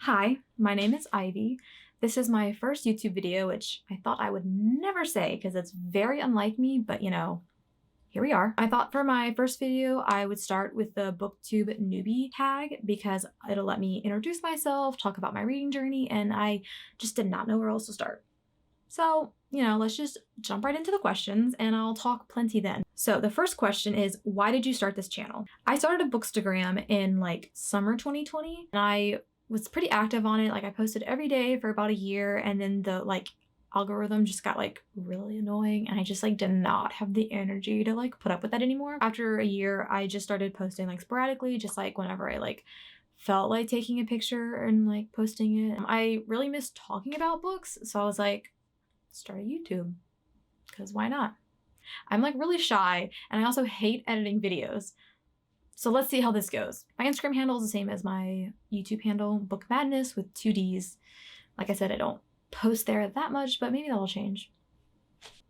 Hi, my name is Ivy. This is my first YouTube video, which I thought I would never say because it's very unlike me, but here we are. I thought for my first video, I would start with the BookTube Newbie tag because it'll let me introduce myself, talk about my reading journey, and I just did not know where else to start. So, let's just jump right into the questions and I'll talk plenty then. So the first question is, why did you start this channel? I started a Bookstagram in summer 2020 and I was pretty active on it. I posted every day for about a year, and then the algorithm just got really annoying and I just did not have the energy to put up with that anymore. After a year, I just started posting sporadically, just whenever I felt like taking a picture and posting it. I really missed talking about books, so I was like, start a YouTube, because why not? I'm really shy and I also hate editing videos. So let's see how this goes. My Instagram handle is the same as my YouTube handle, Book Madness with 2 Ds. Like I said, I don't post there that much, but maybe that'll change.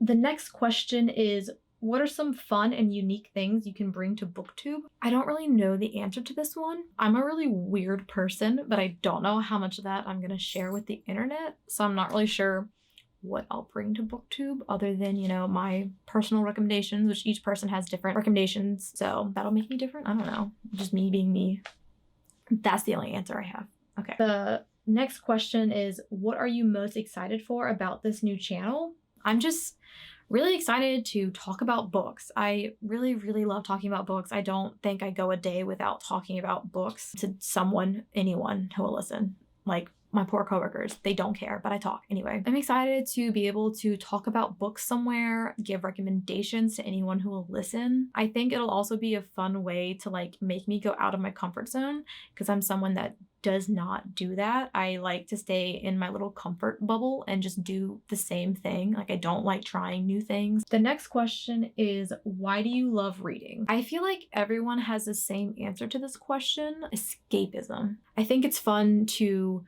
The next question is, what are some fun and unique things you can bring to BookTube? I don't really know the answer to this one. I'm a really weird person, but I don't know how much of that I'm gonna share with the internet. So I'm not really sure what I'll bring to BookTube other than, my personal recommendations, which each person has different recommendations. So that'll make me different. I don't know. Just me being me. That's the only answer I have. Okay. The next question is, what are you most excited for about this new channel? I'm just really excited to talk about books. I really, really love talking about books. I don't think I go a day without talking about books to anyone who will listen. My poor coworkers, they don't care, but I talk anyway. I'm excited to be able to talk about books somewhere, give recommendations to anyone who will listen. I think it'll also be a fun way to make me go out of my comfort zone, because I'm someone that does not do that. I like to stay in my little comfort bubble and just do the same thing. I don't like trying new things. The next question is, why do you love reading? I feel like everyone has the same answer to this question: escapism. I think it's fun to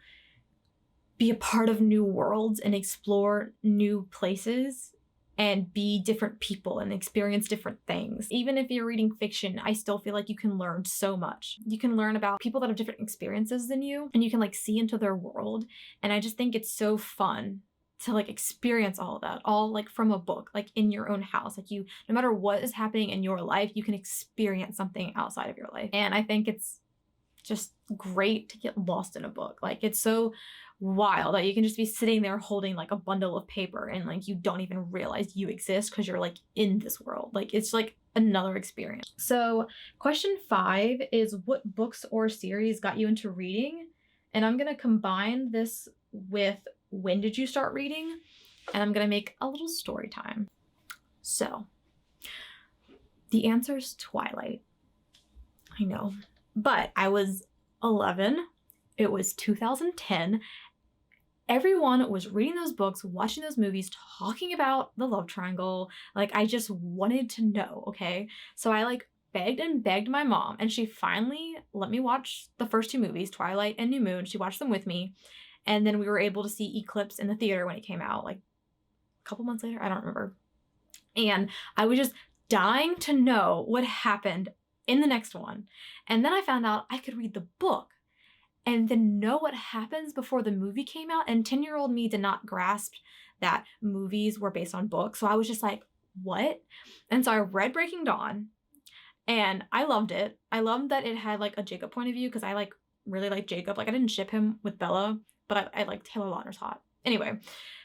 be a part of new worlds and explore new places and be different people and experience different things. Even if you're reading fiction, I still feel like you can learn so much. You can learn about people that have different experiences than you, and you can see into their world. And I just think it's so fun to experience all of that, all from a book, in your own house. No matter what is happening in your life, you can experience something outside of your life. And I think it's just great to get lost in a book. It's so wild that you can just be sitting there holding a bundle of paper and you don't even realize you exist because you're in this world. It's another experience. So question 5 is, what books or series got you into reading? And I'm gonna combine this with, when did you start reading? And I'm gonna make a little story time. So the answer is Twilight. I know, but I was 11. It was 2010. Everyone was reading those books, watching those movies, talking about the love triangle. I just wanted to know, okay? So I begged and begged my mom, and she finally let me watch the first 2 movies, Twilight and New Moon. She watched them with me. And then we were able to see Eclipse in the theater when it came out, a couple months later, I don't remember. And I was just dying to know what happened in the next one. And then I found out I could read the book and then know what happens before the movie came out. And 10-year-old me did not grasp that movies were based on books. So I was just like, what? And so I read Breaking Dawn and I loved it. I loved that it had a Jacob point of view, because I really like Jacob. I didn't ship him with Bella, but I like Taylor Lautner's hot. Anyway,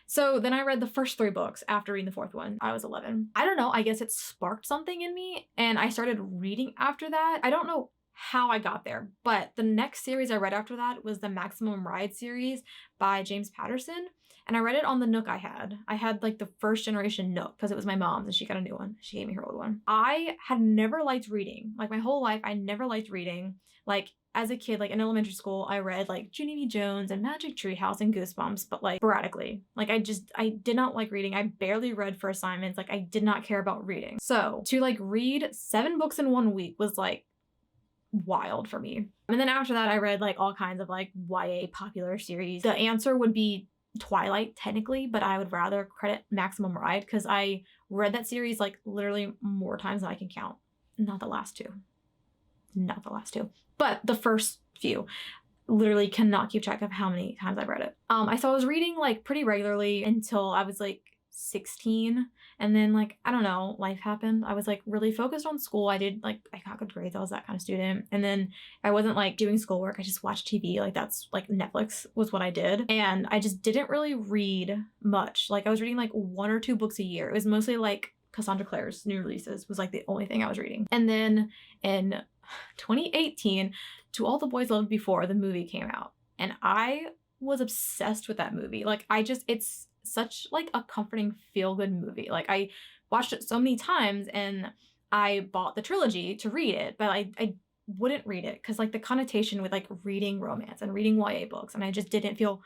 so then I read the first 3 books after reading the 4th one. I was 11. I don't know, I guess it sparked something in me and I started reading after that. I don't know how I got there, but the next series I read after that was the Maximum Ride series by James Patterson. And I read it on the Nook I had. I had the first generation Nook because it was my mom's and she got a new one. She gave me her old one. I had never liked reading. My whole life, I never liked reading. As a kid, in elementary school, I read Junie B. Jones and Magic Tree House and Goosebumps, but sporadically. I did not like reading. I barely read for assignments. I did not care about reading. So to read 7 books in 1 week was wild for me. And then after that, I read all kinds of YA popular series. The answer would be Twilight technically, but I would rather credit Maximum Ride because I read that series literally more times than I can count. Not the last two. But the first few. literally cannot keep track of how many times I've read it. So I was reading like pretty regularly until I was like 16. And then like, I don't know, life happened. I was like really focused on school. I got good grades. I was that kind of student. And then I wasn't like doing schoolwork. I just watched TV. Like that's like Netflix was what I did. And I just didn't really read much. Like I was reading like 1 or 2 books a year. It was mostly like Cassandra Clare's new releases was like the only thing I was reading. And then in 2018, To All the Boys Loved Before, the movie came out. And I was obsessed with that movie. Like it's such like a comforting feel-good movie. Like I watched it so many times and I bought the trilogy to read it, but I wouldn't read it because like the connotation with like reading romance and reading YA books, and I just didn't feel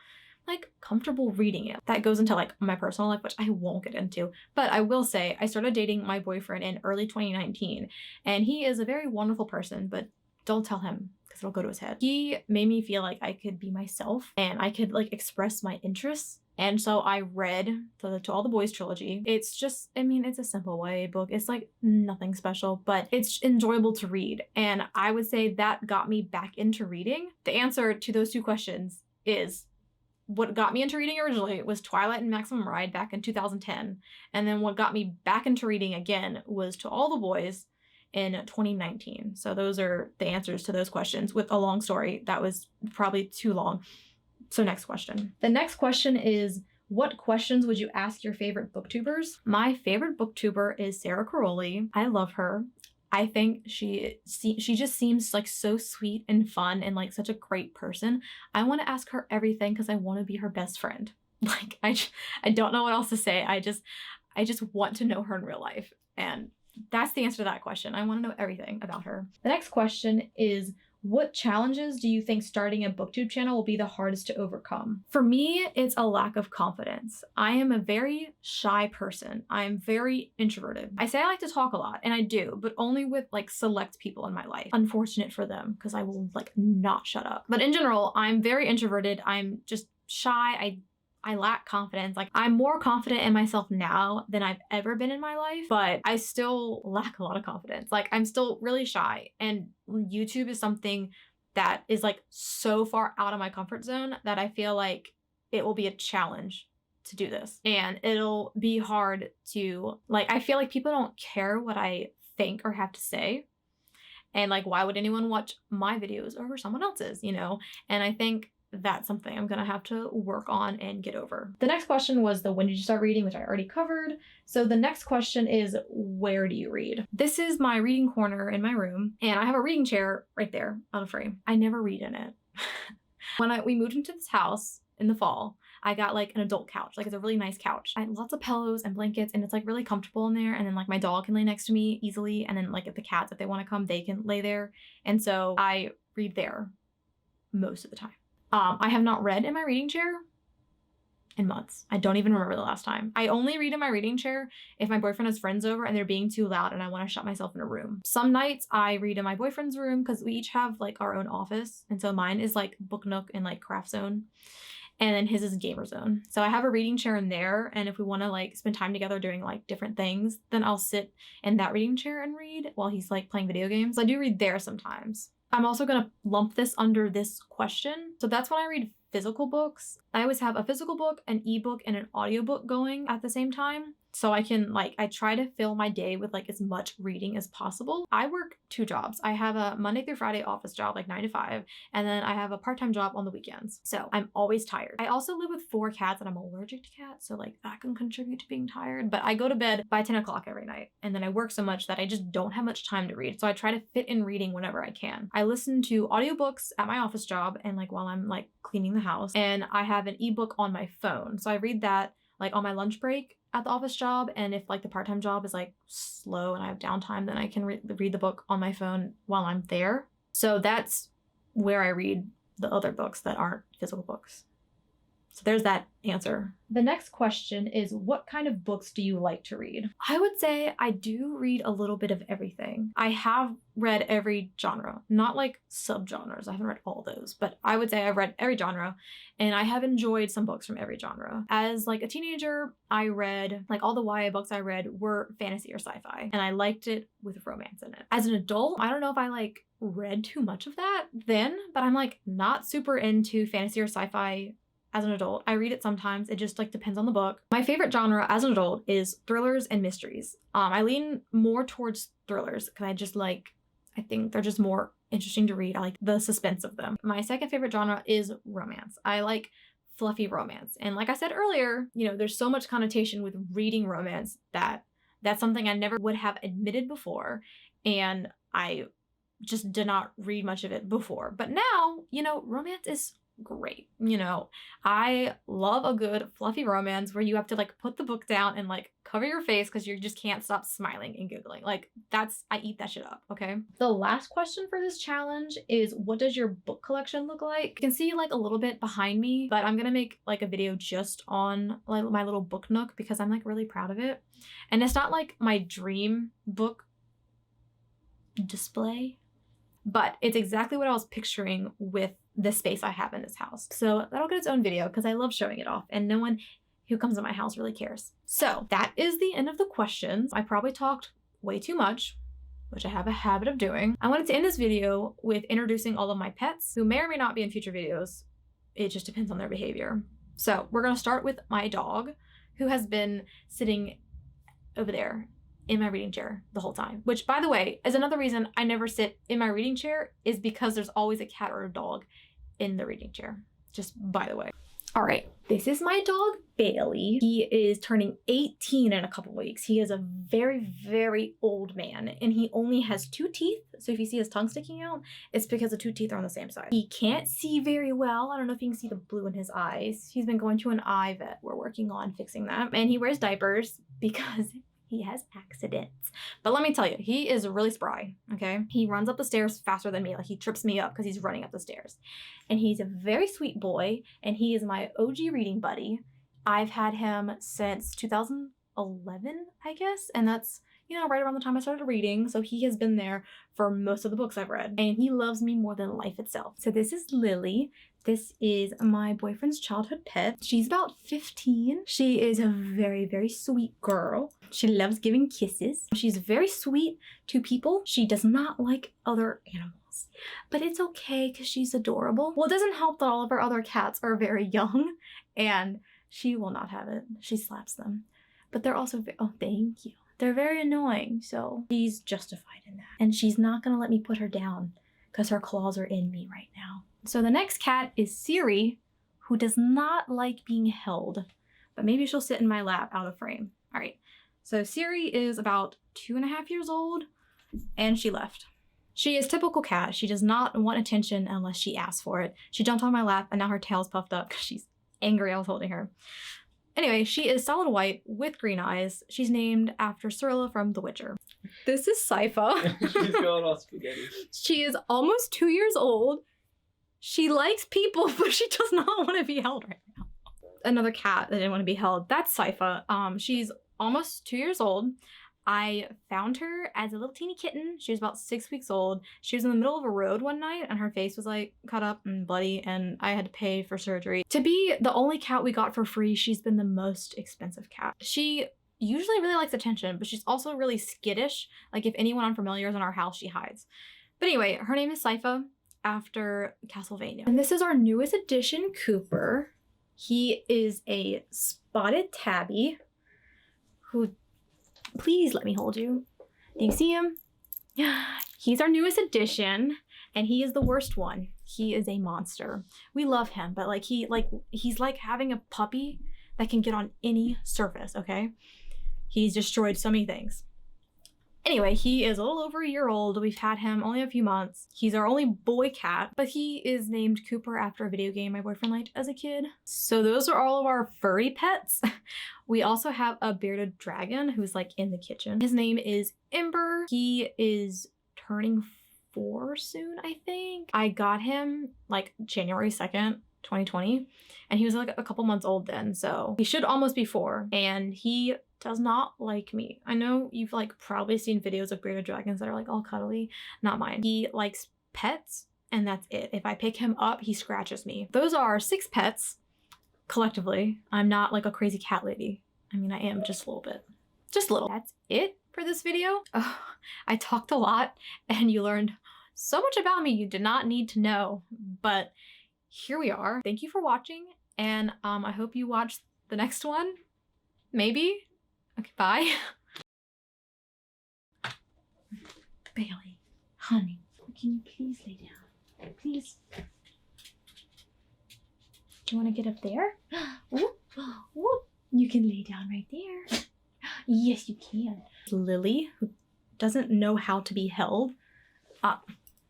like comfortable reading it. That goes into like my personal life, which I won't get into, but I will say I started dating my boyfriend in early 2019, and he is a very wonderful person, but don't tell him because it'll go to his head. He made me feel like I could be myself and I could like express my interests. And so I read To All the Boys trilogy. It's just, I mean, it's a simple YA book. It's like nothing special, but it's enjoyable to read. And I would say that got me back into reading. The answer to those 2 questions is what got me into reading originally was Twilight and Maximum Ride back in 2010. And then what got me back into reading again was To All the Boys in 2019. So those are the answers to those questions with a long story. That was probably too long. So next question. The next question is, what questions would you ask your favorite booktubers? My favorite booktuber is Sarah Caroli. I love her. I think she just seems like so sweet and fun and like such a great person. I want to ask her everything because I want to be her best friend. Like I don't know what else to say. I just want to know her in real life. And that's the answer to that question. I want to know everything about her. The next question is, what challenges do you think starting a BookTube channel will be the hardest to overcome? For me, it's a lack of confidence. I am a very shy person. I'm very introverted. I say I like to talk a lot, and I do, but only with like select people in my life. Unfortunate for them, because I will like not shut up. But in general, I'm very introverted. I'm just shy. I lack confidence. Like I'm more confident in myself now than I've ever been in my life, but I still lack a lot of confidence. Like I'm still really shy, and YouTube is something that is like so far out of my comfort zone that I feel like it will be a challenge to do this. And it'll be hard to like, I feel like people don't care what I think or have to say. And like, why would anyone watch my videos over someone else's, you know? And I think that's something I'm gonna have to work on and get over. The next question was the when did you start reading, which I already covered. So the next question is, where do you read? This is my reading corner in my room, and I have a reading chair right there on a frame. I never read in it. When we moved into this house in the fall, I got like an adult couch. Like it's a really nice couch. I had lots of pillows and blankets, and it's like really comfortable in there. And then like my dog can lay next to me easily. And then like if the cats, if they want to come, they can lay there. And so I read there most of the time. I have not read in my reading chair in months. I don't even remember the last time. I only read in my reading chair if my boyfriend has friends over and they're being too loud and I want to shut myself in a room. Some nights I read in my boyfriend's room because we each have like our own office. And so mine is like Book Nook and like Craft Zone. And then his is Gamer Zone. So I have a reading chair in there. And if we want to like spend time together doing like different things, then I'll sit in that reading chair and read while he's like playing video games. I do read there sometimes. I'm also going to lump this under this question. So that's when I read physical books. I always have a physical book, an ebook, and an audiobook going at the same time. So I can like, I try to fill my day with like as much reading as possible. I work 2 jobs. I have a Monday through Friday office job, like 9 to 5. And then I have a part-time job on the weekends. So I'm always tired. I also live with 4 cats and I'm allergic to cats. So like that can contribute to being tired. But I go to bed by 10 o'clock every night. And then I work so much that I just don't have much time to read. So I try to fit in reading whenever I can. I listen to audiobooks at my office job and like while I'm like cleaning the house. And I have an ebook on my phone. So I read that like on my lunch break at the office job. And if like the part-time job is like slow and I have downtime, then I can read the book on my phone while I'm there. So that's where I read the other books that aren't physical books. So there's that answer. The next question is, what kind of books do you like to read? I would say I do read a little bit of everything. I have read every genre, not like subgenres. I haven't read all those, but I would say I've read every genre and I have enjoyed some books from every genre. As like a teenager, I read like all the YA books I read were fantasy or sci-fi, and I liked it with romance in it. As an adult, I don't know if I like read too much of that then, but I'm like not super into fantasy or sci-fi as an adult. I read it sometimes. It just like depends on the book. My favorite genre as an adult is thrillers and mysteries. I lean more towards thrillers because I think they're just more interesting to read. I like the suspense of them. My second favorite genre is romance. I like fluffy romance. And like I said earlier, you know, there's so much connotation with reading romance that that's something I never would have admitted before. And I just did not read much of it before. But now, you know, romance is great. You know, I love a good fluffy romance where you have to like put the book down and like cover your face because you just can't stop smiling and giggling. Like I eat that shit up, okay? The last question for this challenge is, what does your book collection look like? You can see like a little bit behind me, but I'm gonna make like a video just on like my little book nook because I'm like really proud of it. And it's not like my dream book display, but it's exactly what I was picturing with the space I have in this house. So that'll get its own video because I love showing it off and no one who comes to my house really cares. So that is the end of the questions. I probably talked way too much, which I have a habit of doing. I wanted to end this video with introducing all of my pets who may or may not be in future videos. It just depends on their behavior. So we're gonna start with my dog, who has been sitting over there in my reading chair the whole time, which by the way is another reason I never sit in my reading chair, is because there's always a cat or a dog in the reading chair, just by the way. All right, this is my dog Bailey. He is turning 18 in a couple weeks. He is a very, very old man and he only has 2 teeth. So if you see his tongue sticking out, it's because the 2 teeth are on the same side. He can't see very well. I don't know if you can see the blue in his eyes. He's been going to an eye vet. We're working on fixing that. And he wears diapers because he has accidents. But let me tell you, he is really spry, okay? He runs up the stairs faster than me. Like he trips me up because he's running up the stairs. And he's a very sweet boy, and he is my OG reading buddy. I've had him since 2011, I guess, and that's, you know, right around the time I started reading. So he has been there for most of the books I've read, and he loves me more than life itself. So this is Lily. This is my boyfriend's childhood pet. She's about 15. She is a very, very sweet girl. She loves giving kisses. She's very sweet to people. She does not like other animals, but it's okay because she's adorable. Well, it doesn't help that all of our other cats are very young and she will not have it. She slaps them, but they're also, oh, thank you. They're very annoying, so she's justified in that. And she's not gonna let me put her down because her claws are in me right now. So the next cat is Siri, who does not like being held, but maybe she'll sit in my lap out of frame. All right, so Siri is about 2.5 years old and she left. She is typical cat. She does not want attention unless she asks for it. She jumped on my lap and now her tail's puffed up because she's angry I was holding her. Anyway, she is solid white with green eyes. She's named after Cirilla from The Witcher. This is Sypha. She's going all spaghetti. She is almost 2 years old. She likes people, but she does not want to be held right now. Another cat that didn't want to be held, that's Sypha. She's almost 2 years old. I found her as a little teeny kitten. She was about 6 weeks old. She was in the middle of a road one night and her face was like cut up and bloody and I had to pay for surgery. To be the only cat we got for free, she's been the most expensive cat. She usually really likes attention, but she's also really skittish. Like if anyone unfamiliar is in our house, she hides. But anyway, her name is Sypha, after Castlevania. And this is our newest addition, Cooper. He is a spotted tabby who, please let me hold you. Do you see him? He's our newest addition and he is the worst one. He is a monster. We love him, but he's like having a puppy that can get on any surface, okay? He's destroyed so many things. Anyway, he is a little over a year old. We've had him only a few months. He's our only boy cat, but he is named Cooper after a video game my boyfriend liked as a kid. So those are all of our furry pets. We also have a bearded dragon who's like in the kitchen. His name is Ember. He is turning 4 soon, I think. I got him like January 2nd, 2020. And he was like a couple months old then, so he should almost be 4. And he does not like me. I know you've like probably seen videos of bearded dragons that are like all cuddly. Not mine. He likes pets and that's it. If I pick him up, he scratches me. Those are 6 pets collectively. I'm not like a crazy cat lady. I mean, I am just a little bit. Just a little. That's it for this video. I talked a lot and you learned so much about me you did not need to know, but here we are. Thank you for watching, and I hope you watch the next one. Maybe. Okay, bye. Bailey, honey, can you please lay down? Please. Do you want to get up there? Ooh, ooh. You can lay down right there. Yes, you can. Lily, who doesn't know how to be held.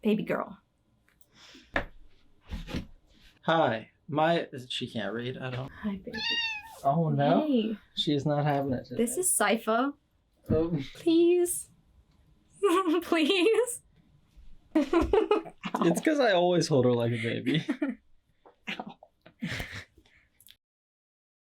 Baby girl. Hi, she can't read. I don't. Hi, baby. Oh no, Hey. She's not having it today. This is Sypha. Oh. Please. Please. It's because I always hold her like a baby. Ow.